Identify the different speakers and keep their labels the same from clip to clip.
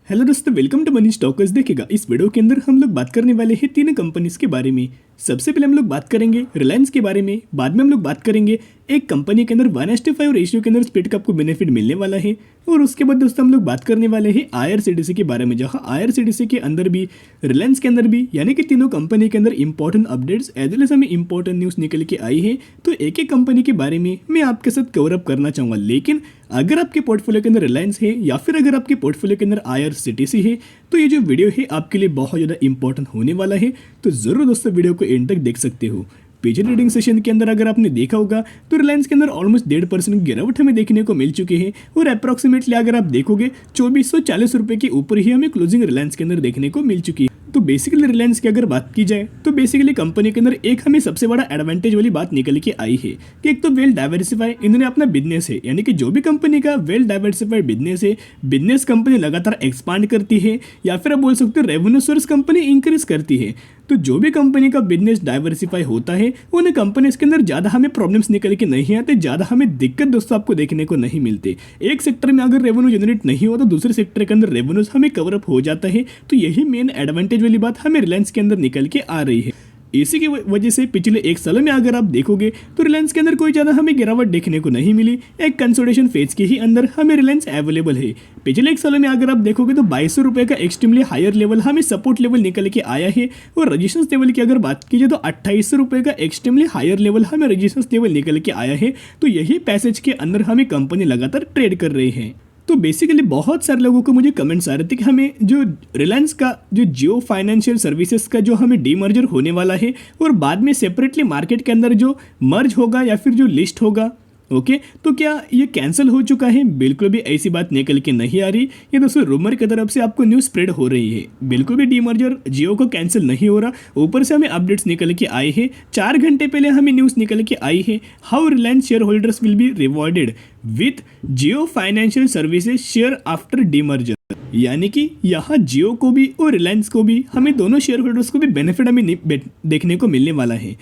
Speaker 1: Hello दोस्तों, welcome to money stalkers. देखिएगा, इस वीडियो के अंदर हम लोग बात करने वाले हैं तीन कंपनीज के बारे में। सबसे पहले हम लोग बात करेंगे रिलायंस के बारे में, बाद में हम लोग बात करेंगे एक कंपनी के अंदर 1:5 रेशियो के अंदर स्प्लिट का आपको बेनिफिट मिलने वाला है, और उसके बाद दोस्तों हम लोग बात करने वाले हैं आईआरसीटीसी के बारे में, जहां आईआरसीटीसी के अंदर भी रिलायंस के अंदर भी यानी कि तीनों कंपनी के अंदर important updates as well as हमें इंपॉर्टेंट न्यूज़ निकल के आई है। तो एक एक कंपनी के बारे में मैं आपके साथ कवर अप करना चाहूँगा। लेकिन अगर आपके पोर्टफोलियो के अंदर रिलायंस है या फिर अगर आपके पोर्टफोलियो के अंदर आईआरसीटीसी है, तो ये जो वीडियो है आपके लिए बहुत ज़्यादा इंपॉर्टेंट होने वाला है। तो ज़रूर दोस्तों वीडियो को एंड तक देख सकते हो। पिछले ट्रेडिंग सेशन के अंदर अगर आपने देखा होगा तो रिलायंस के अंदर ऑलमोस्ट 1.5% गिरावट हमें देखने को मिल चुकी है, और अप्रॉक्सीमेटली अगर आप देखोगे 2440 रुपये के ऊपर ही हमें क्लोजिंग रिलायंस के अंदर देखने को मिल चुकी है। तो बेसिकली रिलायंस की अगर बात की जाए तो बेसिकली कंपनी के अंदर एक हमें सबसे बड़ा एडवांटेज वाली बात निकल के आई है कि एक तो वेल डाइवर्सिफाई इन्होंने अपना बिजनेस है, यानी कि जो भी कंपनी का वेल डाइवर्सिफाइड बिजनेस है, बिजनेस कंपनी लगातार एक्सपांड करती है, या फिर आप बोल सकते हो रेवेन्यू सोर्स कंपनी इंक्रीज करती है। तो जो भी कंपनी का बिजनेस डाइवर्सिफाई होता है उन्हें कंपनीज के अंदर ज़्यादा हमें प्रॉब्लम्स निकल के नहीं आते, ज़्यादा हमें दिक्कत दोस्तों आपको देखने को नहीं मिलते। एक सेक्टर में अगर रेवेन्यू जनरेट नहीं हो तो दूसरे सेक्टर के अंदर रेवेन्यूज हमें कवर अप हो जाता है। तो यही मेन एडवांटेज वाली बात हमें रिलायंस के अंदर निकल के आ रही है। इसी की वजह से पिछले एक साल में अगर आप देखोगे तो रिलायंस के अंदर कोई ज़्यादा हमें गिरावट देखने को नहीं मिली। एक कंसोलिडेशन फेज के ही अंदर हमें रिलायंस अवेलेबल है। पिछले एक साल में अगर आप देखोगे तो 2200 रुपये का एक्सट्रीमली हायर लेवल हमें सपोर्ट लेवल निकल के आया है, और रजिस्टेंस लेवल की अगर बात कीजिए तो 2800 रुपये का एक्सट्रीमली हायर लेवल हमें रजिस्टेंस लेवल निकल के आया है। तो यही पैसेज के अंदर हमें कंपनी लगातार ट्रेड कर रही है। तो बेसिकली बहुत सारे लोगों को मुझे कमेंट्स आ रहे थे कि हमें जो रिलायंस का जो जियो फाइनेंशियल सर्विसेज का जो हमें डीमर्जर होने वाला है और बाद में सेपरेटली मार्केट के अंदर जो मर्ज होगा या फिर जो लिस्ट होगा, ओके, तो क्या ये कैंसिल हो चुका है? बिल्कुल भी ऐसी बात निकल के नहीं आ रही। ये दोस्तों रूमर की तरफ से आपको न्यूज़ स्प्रेड हो रही है। बिल्कुल भी डीमर्जर जियो को कैंसिल नहीं हो रहा। ऊपर से हमें अपडेट्स निकल के आए हैं। 4 घंटे पहले हमें न्यूज़ निकल के आई है, how Reliance share holders will be rewarded with Jio financial services share after demerger. यानी कि यहाँ जियो को भी और रिलायंस को भी, हमें दोनों शेयर होल्डर्स को भी बेनिफिट हमें देखने को मिलने वाला है।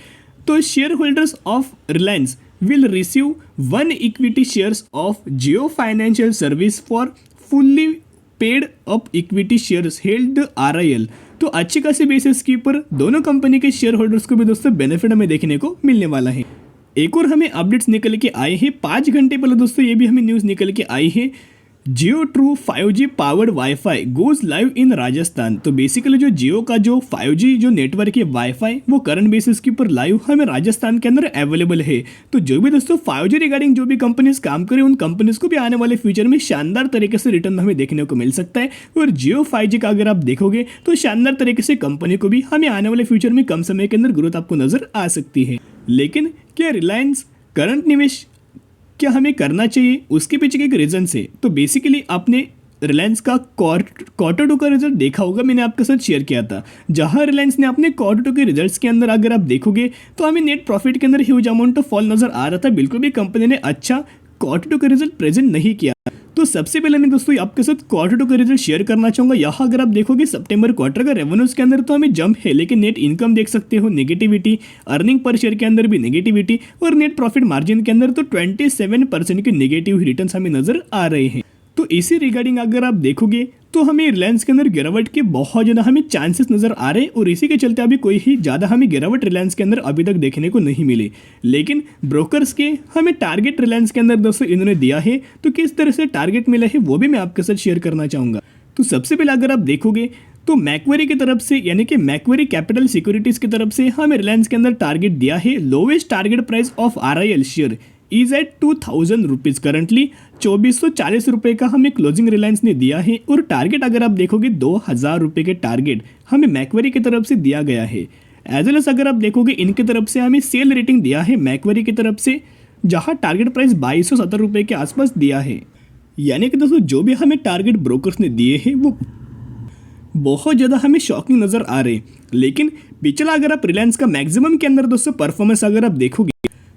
Speaker 1: तो share holders of Reliance will receive 1 equity shares of Jio Financial Service for fully paid up equity shares held RIL। तो अच्छी खासी बेसिस के ऊपर दोनों कंपनी के शेयर होल्डर्स को भी दोस्तों बेनिफिट हमें देखने को मिलने वाला है। एक और हमें अपडेट्स निकल के आए हैं 5 घंटे पहले दोस्तों, ये भी हमें न्यूज़ निकल के आई है, Jio true 5G powered wifi goes live in Rajasthan. तो बेसिकली जो जियो का जो 5G जो नेटवर्क है वाईफाई, वो करंट बेसिस के ऊपर लाइव हमें राजस्थान के अंदर अवेलेबल है। तो जो भी दोस्तों 5G रिगार्डिंग जो भी कंपनीज काम करें उन कंपनीज को भी आने वाले फ्यूचर में शानदार तरीके से रिटर्न हमें देखने को मिल सकता है। और जियो 5G का अगर आप देखोगे तो शानदार तरीके से कंपनी को भी हमें आने वाले फ्यूचर में कम समय के अंदर ग्रोथ आपको नजर आ सकती है। लेकिन क्या रिलायंस करंट निवेश क्या हमें करना चाहिए, उसके पीछे के एक रीजन से। तो बेसिकली आपने रिलायंस का क्वार्टर 2 का रिजल्ट देखा होगा, मैंने आपके साथ शेयर किया था, जहां रिलायंस ने अपने क्वार्टर 2 के रिजल्ट्स के अंदर अगर आप देखोगे तो हमें नेट प्रॉफिट के अंदर ह्यूज अमाउंट ऑफ फॉल नजर आ रहा था। बिल्कुल भी कंपनी ने अच्छा क्वार्टर 2 का रिजल्ट प्रेजेंट नहीं किया। तो सबसे पहले मैं दोस्तों आपके साथ क्वार्टर 2 का रिजल्ट शेयर करना चाहूंगा। यहाँ अगर आप देखोगे सितंबर क्वार्टर का रेवेन्यूज के अंदर तो हमें जंप है, लेकिन नेट इनकम देख सकते हो नेगेटिविटी, अर्निंग पर शेयर के अंदर भी नेगेटिविटी, और नेट प्रॉफिट मार्जिन के अंदर तो 27% के नेगेटिव रिटर्न्स हमें नजर आ रहे हैं। तो इसी रिगार्डिंग अगर आप देखोगे तो हमें रिलायंस के अंदर गिरावट के बहुत ज़्यादा हमें चांसेस नज़र आ रहे हैं, और इसी के चलते अभी कोई ही ज़्यादा हमें गिरावट रिलायंस के अंदर अभी तक देखने को नहीं मिली। लेकिन ब्रोकर्स के हमें टारगेट रिलायंस के अंदर दोस्तों इन्होंने दिया है, तो किस तरह से टारगेट मिला है वो भी मैं आपके साथ शेयर करना चाहूँगा। तो सबसे पहले अगर आप देखोगे तो मैक्वेरी की तरफ से, यानी कि मैक्वेरी कैपिटल सिक्योरिटीज़ की तरफ से हमें रिलायंस के अंदर टारगेट दिया है, lowest target price of RIL share is at 2000 rupees. Currently 2440 रुपये का हमें क्लोजिंग रिलायंस ने दिया है, और टारगेट अगर आप देखोगे 2000 रुपये के टारगेट हमें मैक्वेरी की तरफ से दिया गया है। एज वेल एज अगर आप देखोगे इनकी तरफ से हमें सेल रेटिंग दिया है मैक्वेरी की तरफ से, जहां टारगेट प्राइस 2270 रुपये के आसपास दिया है। यानी कि दोस्तों जो भी हमें टारगेट ब्रोकर्स ने दिए हैं वो बहुत ज़्यादा हमें शॉकिंग नज़र आ रहे हैं। लेकिन पिछला अगर आप रिलायंस का मैक्सिमम के अंदर दोस्तों परफॉर्मेंस अगर आप देखोगे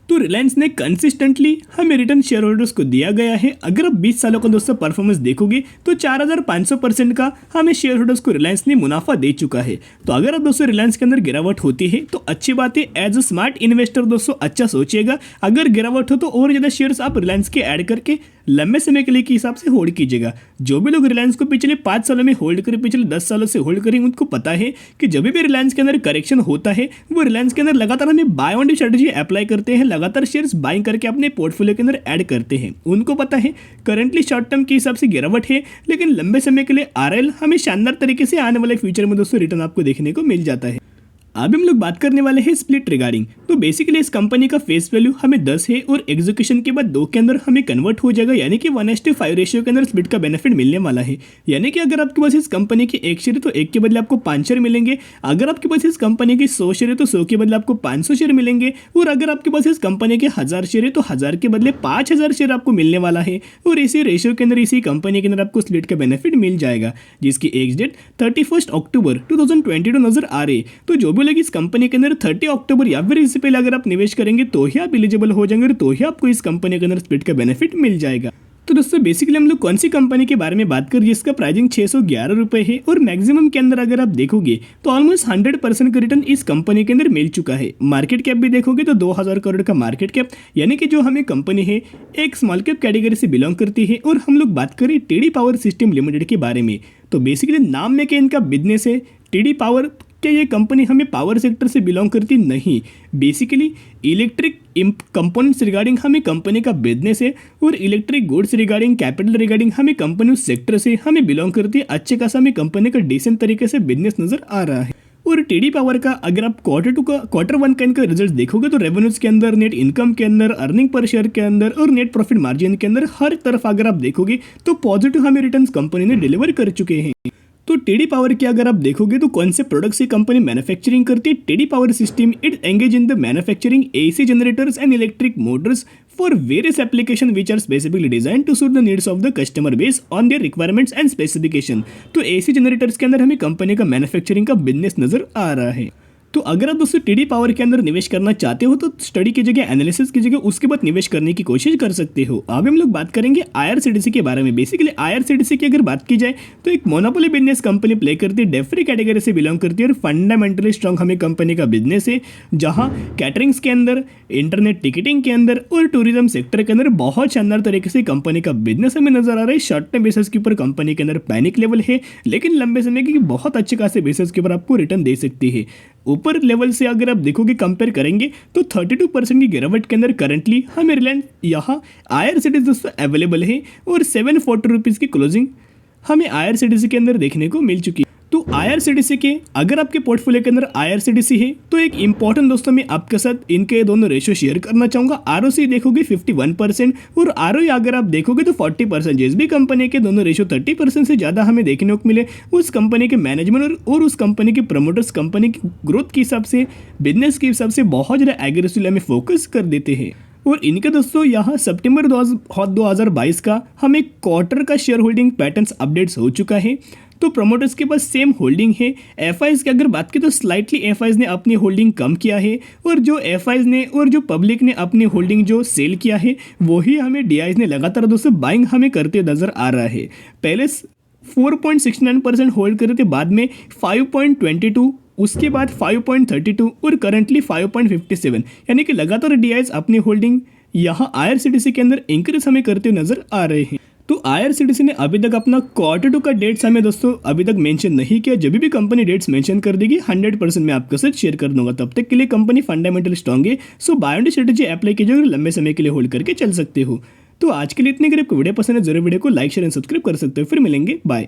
Speaker 1: तो रिलायंस ने कंसिस्टेंटली हमें रिटर्न शेयर होल्डर्स को दिया गया है। अगर आप 20 सालों का दोस्तों परफॉर्मेंस देखोगे तो 4500% का हमें शेयर होल्डर्स को रिलायंस ने मुनाफा दे चुका है। तो अगर आप दोस्तों रिलायंस के अंदर गिरावट होती है तो अच्छी बात है, एज अ स्मार्ट इन्वेस्टर दोस्तों अच्छा सोचिएगा। अगर गिरावट हो तो और ज़्यादा शेयर्स आप रिलायंस के ऐड करके लंबे समय के लिए के हिसाब से होल्ड कीजिएगा। जो भी लोग रिलायंस को पिछले 5 सालों में होल्ड करें, पिछले 10 सालों से होल्ड करें, उनको पता है कि जब भी रिलायंस के अंदर करेक्शन होता है वो रिलायंस के अंदर लगातार हमें बाय ऑन स्ट्रेटजी अप्लाई करते हैं, लगातार शेयर्स बाइंग करके अपने पोर्टफोलियो के अंदर ऐड करते हैं। उनको पता है करंटली शॉर्ट टर्म के हिसाब से गिरावट है, लेकिन लंबे समय के लिए आरएल हमें शानदार तरीके से आने वाले फ्यूचर में दोस्तों रिटर्न आपको देखने को मिल जाता है। अभी हम लोग बात करने वाले हैं स्प्लिट रिगार्डिंग। तो बेसिकली इस कंपनी का फेस वैल्यू हमें 10 है और एग्जीक्यूशन के बाद 2 के अंदर हमें कन्वर्ट हो जाएगा, यानी कि 1:5 रेशियो के अंदर स्प्लिट का बेनिफिट मिलने वाला है। यानी कि अगर आपके पास इस कंपनी के 1 शेयर है तो 1 के बदले आपको 5 शेयर मिलेंगे। अगर आपके पास इस कंपनी के 100 शेयर है तो 100 के बदले आपको 500 शेयर मिलेंगे। और अगर आपके पास इस कंपनी के 1000 शेयर है तो 1000 के बदले 5000 शेयर आपको मिलने वाला है। और इसी रेशियो के अंदर इसी कंपनी के अंदर आपको स्प्लिट का बेनिफिट मिल जाएगा, जिसकी एक्स डेट 31 अक्टूबर 2022 नजर आ रही। तो जो भी लोग इस कंपनी के 30 अक्टूबर या फिर इससे पहले अगर आप निवेश करेंगे तो ही आप एलिजिबल हो जाएंगे, तो ही आपको इस कंपनी के अंदर स्प्लिट का बेनिफिट मिल जाएगा। तो दोस्तों बेसिकली हम लोग कौन सी कंपनी के बारे में बात कर, जिसका प्राइसिंग 611 रुपये है और मैक्सिमम के अंदर अगर आप देखोगे तो ऑलमोस्ट 100% का रिटर्न इस कंपनी के अंदर मिल चुका है। मार्केट कैप भी देखोगे तो 2000 करोड़ का मार्केट कैप, यानी कि जो हमें कंपनी है एक स्मॉल कैप कैटेगरी से बिलोंग करती है। और हम लोग बात करें टीडी पावर सिस्टम लिमिटेड के बारे में, तो बेसिकली नाम में क्या इनका बिजनेस है टीडी पावर, क्या ये कंपनी हमें पावर सेक्टर से बिलोंग करती नहीं, बेसिकली इलेक्ट्रिक कंपोनेंट्स रिगार्डिंग हमें कंपनी का बिजनेस है। और electric goods regarding capital regarding हमें कंपनी उस सेक्टर से हमें बिलोंग करती है। अच्छे खासा हमें कंपनी का डिसेंट तरीके से बिजनेस नजर आ रहा है। और टीडी पावर का अगर आप क्वार्टर 1 का इनका रिजल्ट देखोगे तो रेवेन्यूज के अंदर, नेट इनकम के अंदर, अर्निंग पर शेयर के अंदर और नेट प्रॉफिट मार्जिन के अंदर हर तरफ अगर आप देखोगे तो पॉजिटिव हमें रिटर्न्स कंपनी ने डिलीवर कर चुके हैं। तो टीडी पावर की अगर आप देखोगे तो कौन से प्रोडक्ट्स की कंपनी मैन्युफैक्चरिंग करती है, TD power system it engage in the manufacturing AC generators and electric Motors for various applications which are specifically designed to suit the needs of the customer based on their requirements and specification। तो AC generators के अंदर हमें company का manufacturing का business नजर आ रहा है। तो अगर आप दोस्तों टीडी पावर के अंदर निवेश करना चाहते हो तो स्टडी की जगह एनालिसिस की जगह उसके बाद निवेश करने की कोशिश कर सकते हो। अब हम लोग बात करेंगे आईआरसीटीसी के बारे में। बेसिकली आईआरसीटीसी की अगर बात की जाए तो एक मोनोपोली बिजनेस कंपनी प्ले करती है, डेफरी कैटेगरी से बिलोंग करती है और फंडामेंटली स्ट्रॉन्ग हमें कंपनी का बिजनेस है, जहां कैटरिंग्स के अंदर, इंटरनेट टिकटिंग के अंदर और टूरिज्म सेक्टर के अंदर बहुत शानदार तरीके से कंपनी का बिजनेस हमें नजर आ रहा है। शॉर्ट टर्म बेसिस के ऊपर कंपनी के अंदर पैनिक लेवल है, लेकिन लंबे समय की बहुत अच्छे खासे बेसिस के ऊपर आपको रिटर्न दे सकती है। ऊपर लेवल से अगर आप देखोगे कंपेयर करेंगे तो 32% की गिरावट के अंदर करंटली हमें रिलायंस यहाँ आईआरसीटीसी दोस्तों अवेलेबल है और 740 रुपीज़ की क्लोजिंग हमें आईआरसीटीसी के अंदर देखने को मिल चुकी है। तो आईआरसीटीसी के अगर आपके पोर्टफोलियो के अंदर आईआरसीटीसी है तो एक इंपॉर्टेंट दोस्तों मैं आपके साथ इनके दोनों रेशियो शेयर करना चाहूँगा। आरओसी देखोगे 51% और आरओई अगर आप देखोगे तो 40%। जिस भी कंपनी के दोनों रेशियो 30% से ज़्यादा हमें देखने को मिले, उस कंपनी के मैनेजमेंट और उस कंपनी के प्रमोटर्स कंपनी की ग्रोथ के हिसाब से, बिजनेस के हिसाब से बहुत ज़्यादा एग्रेसिवली हमें फोकस कर देते हैं। और इनके दोस्तों यहाँ सितंबर 2022 का हमें क्वार्टर का शेयर होल्डिंग पैटर्न्स अपडेट्स हो चुका है। तो प्रमोटर्स के पास सेम होल्डिंग है। एफआईज की अगर बात की तो स्लाइटली एफआईज ने अपनी होल्डिंग कम किया है और जो एफआईज ने और जो पब्लिक ने अपनी होल्डिंग जो सेल किया है वही हमें डीआईज ने लगातार दोस्तों बाइंग हमें करते नजर आ रहा है। पहले 4.69% होल्ड कर रहे थे, बाद में 5.22, उसके बाद 5.32 और करंटली 5.57, यानी कि लगातार डीआईज अपनी होल्डिंग यहाँ आईआरसीटीसी के अंदर इंक्रीज हमें करते नजर आ रहे हैं। तो आईआरसीटीसी ने अभी तक अपना क्वार्टर 2 का डेट्स हमें दोस्तों अभी तक मेंशन नहीं किया। जब भी कंपनी डेट्स मेंशन कर देगी 100% मैं आपके साथ शेयर कर दूंगा। तब तक के लिए कंपनी फंडामेंटल स्ट्रॉन्ग है, सो बाय एंड स्ट्रेटेजी अप्लाई कीजिए और लंबे समय के लिए होल्ड करके चल सकते हो। तो आज के लिए इतने, अगर आपको वीडियो पसंद है जरूर वीडियो को लाइक शेयर एंड सब्सक्राइब कर सकते हो। फिर मिलेंगे, बाय।